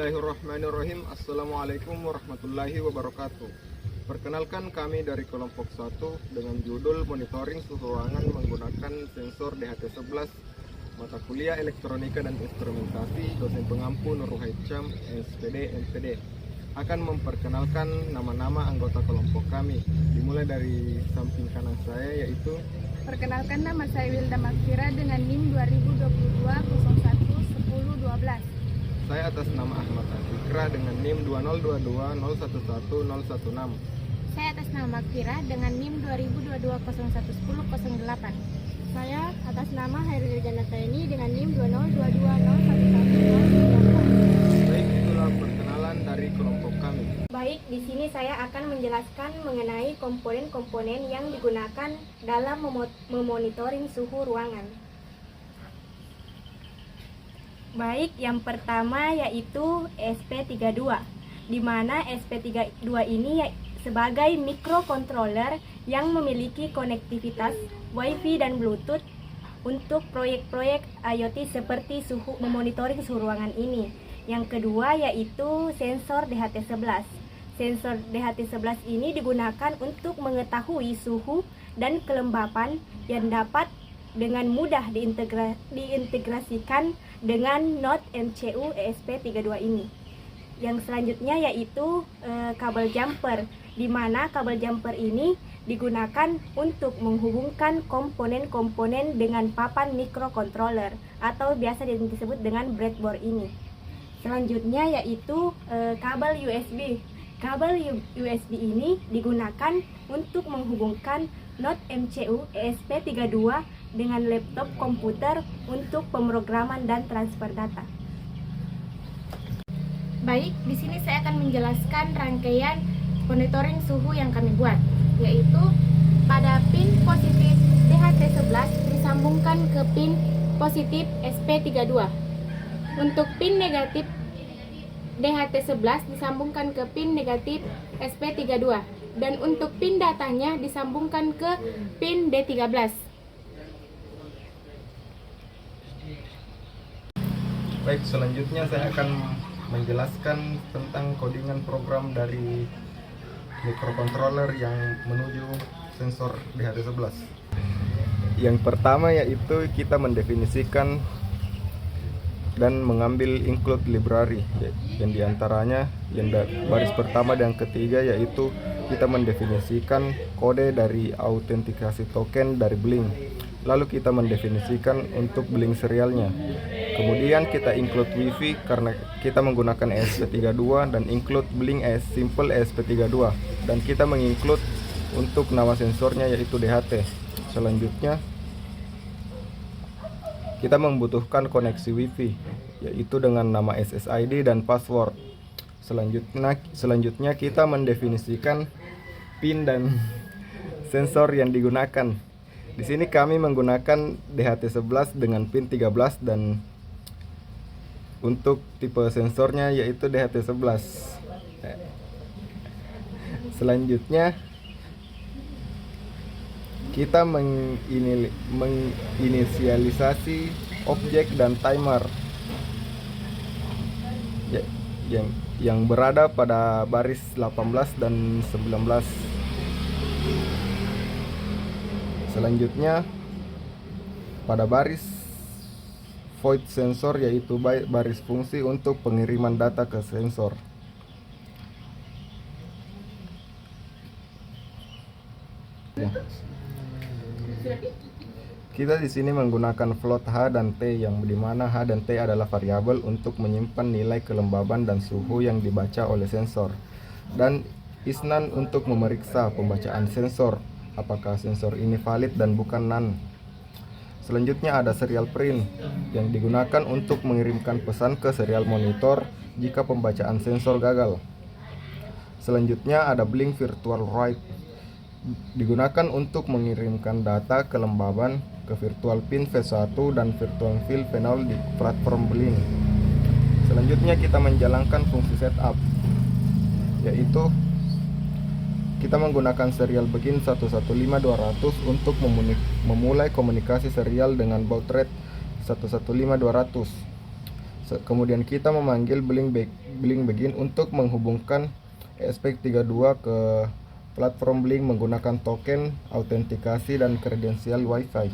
Bismillahirrahmanirrahim. Assalamualaikum warahmatullahi wabarakatuh. Perkenalkan, kami dari kelompok 1 dengan judul Monitoring Suhu Ruangan menggunakan sensor DHT11, mata kuliah Elektronika dan Instrumentasi, dosen pengampu Nur Haicham, SPD, MPD. Akan memperkenalkan nama-nama anggota kelompok kami. Dimulai dari samping kanan saya, yaitu perkenalkan, nama saya Wilda Makfira dengan NIM 2022 01 10 12. Saya atas nama Ahmad Afikra dengan NIM 2022 011 016. Saya atas nama Makfira dengan NIM 2022 01 10 08. Saya atas nama Hairul Janataini dengan NIM 2022 011 014. Baik, itulah perkenalan dari kelompok kami. Baik, di sini saya akan menjelaskan mengenai komponen-komponen yang digunakan dalam memonitoring suhu ruangan. Baik, yang pertama yaitu SP32, di mana SP32 ini sebagai microcontroller yang memiliki konektivitas Wi-Fi dan Bluetooth untuk proyek-proyek IoT seperti memonitoring suhu ruangan ini. Yang kedua yaitu sensor DHT11. Sensor DHT11 ini digunakan untuk mengetahui suhu dan kelembapan yang dapat dengan mudah diintegrasikan dengan Node MCU ESP32 ini. Yang selanjutnya yaitu kabel jumper, di mana kabel jumper ini digunakan untuk menghubungkan komponen-komponen dengan papan microcontroller atau biasa disebut dengan breadboard ini. Selanjutnya yaitu kabel USB. Kabel USB ini digunakan untuk menghubungkan Node MCU ESP32 dengan laptop komputer untuk pemrograman dan transfer data. Baik, di sini saya akan menjelaskan rangkaian monitoring suhu yang kami buat, yaitu pada pin positif DHT11 disambungkan ke pin positif SP32. Untuk pin negatif DHT11 disambungkan ke pin negatif SP32, dan untuk pin datanya disambungkan ke pin D13. Baik, selanjutnya saya akan menjelaskan tentang codingan program dari microcontroller yang menuju sensor DHT11. Yang pertama yaitu kita mendefinisikan dan mengambil include library, yang diantaranya baris pertama dan ketiga yaitu kita mendefinisikan kode dari autentikasi token dari Blink, lalu kita mendefinisikan untuk Blink serialnya. Kemudian kita include Wi-Fi karena kita menggunakan ESP32 dan include Blink as simple ESP32, dan kita menginclude untuk nama sensornya yaitu DHT. Selanjutnya kita membutuhkan koneksi Wi-Fi yaitu dengan nama SSID dan password. Selanjutnya kita mendefinisikan pin dan sensor yang digunakan. Di sini kami menggunakan DHT11 dengan pin 13 dan untuk tipe sensornya yaitu DHT11. Selanjutnya kita menginisialisasi objek dan timer yang berada pada baris 18 dan 19. Selanjutnya pada baris void sensor yaitu baris fungsi untuk pengiriman data ke sensor. Kita di sini menggunakan float H dan T, yang dimana H dan T adalah variabel untuk menyimpan nilai kelembaban dan suhu yang dibaca oleh sensor, dan isnan untuk memeriksa pembacaan sensor, apakah sensor ini valid dan bukan none. Selanjutnya ada serial print yang digunakan untuk mengirimkan pesan ke serial monitor jika pembacaan sensor gagal. Selanjutnya ada Blink virtual write, digunakan untuk mengirimkan data kelembaban ke virtual pin V1 dan virtual fill panel di platform Blink. Selanjutnya kita menjalankan fungsi setup, yaitu kita menggunakan serial begin 115200 untuk memulai komunikasi serial dengan baud rate 115200. Kemudian kita memanggil Blink Begin untuk menghubungkan ESP32 ke platform Blink menggunakan token, autentikasi, dan kredensial Wi-Fi.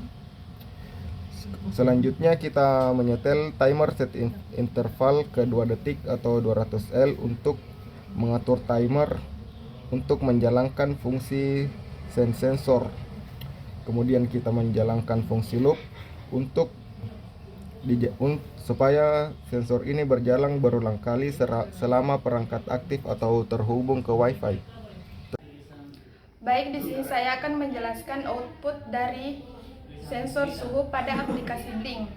Selanjutnya kita menyetel timer set interval ke 2 detik atau 200L untuk mengatur timer untuk menjalankan fungsi sensor. Kemudian kita menjalankan fungsi loop untuk supaya sensor ini berjalan berulang kali selama perangkat aktif atau terhubung ke Wi-Fi. Baik, di sini saya akan menjelaskan output dari sensor suhu pada aplikasi Blink.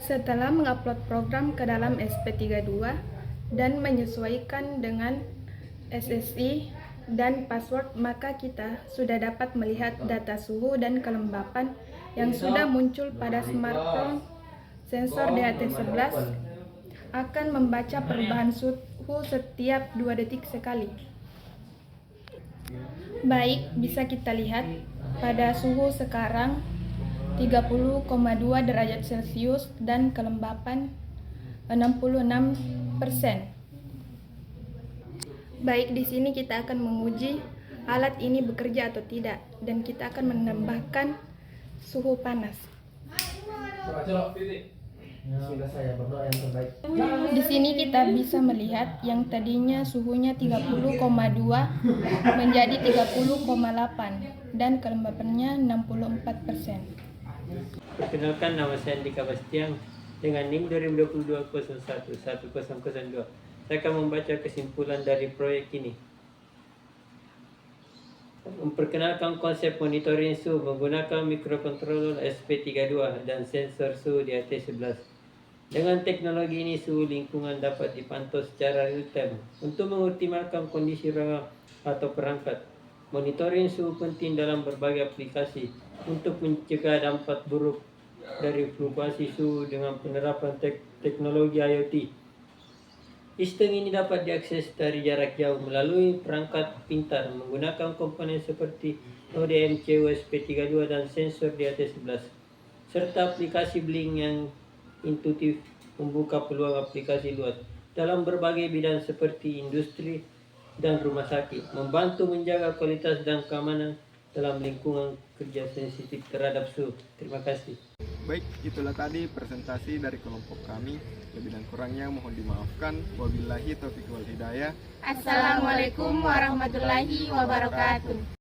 Setelah mengupload program ke dalam SP32 dan menyesuaikan dengan SSI dan password, maka kita sudah dapat melihat data suhu dan kelembapan yang sudah muncul pada smartphone. Sensor DHT11 akan membaca perubahan suhu setiap 2 detik sekali. Baik, bisa kita lihat pada suhu sekarang 30,2 derajat Celcius dan kelembapan 66%. Baik, di sini kita akan menguji alat ini bekerja atau tidak, dan kita akan menambahkan suhu panas. Di sini kita bisa melihat yang tadinya suhunya 30,2 menjadi 30,8 dan kelembapannya 64%. Perkenalkan, nama saya Andika Bastian dengan NIM 2022-01-1002. Saya akan membaca kesimpulan dari proyek ini. Memperkenalkan konsep monitoring suhu menggunakan mikrokontroler SP32 dan sensor suhu DHT11. Dengan teknologi ini, suhu lingkungan dapat dipantau secara real-time untuk mengoptimalkan kondisi ruangan atau perangkat. Monitoring suhu penting dalam berbagai aplikasi untuk mencegah dampak buruk dari fluktuasi suhu dengan penerapan teknologi IoT. Sistem ini dapat diakses dari jarak jauh melalui perangkat pintar menggunakan komponen seperti ODM CUSP32 dan sensor DHT11, serta aplikasi Blink yang intuitif membuka peluang aplikasi luas dalam berbagai bidang seperti industri dan rumah sakit, membantu menjaga kualitas dan keamanan dalam lingkungan kerja sensitif terhadap suhu. Terima kasih. Baik, itulah tadi presentasi dari kelompok kami. Lebih dan kurangnya mohon dimaafkan. Wabillahi taufiq wal hidayah. Assalamualaikum warahmatullahi wabarakatuh.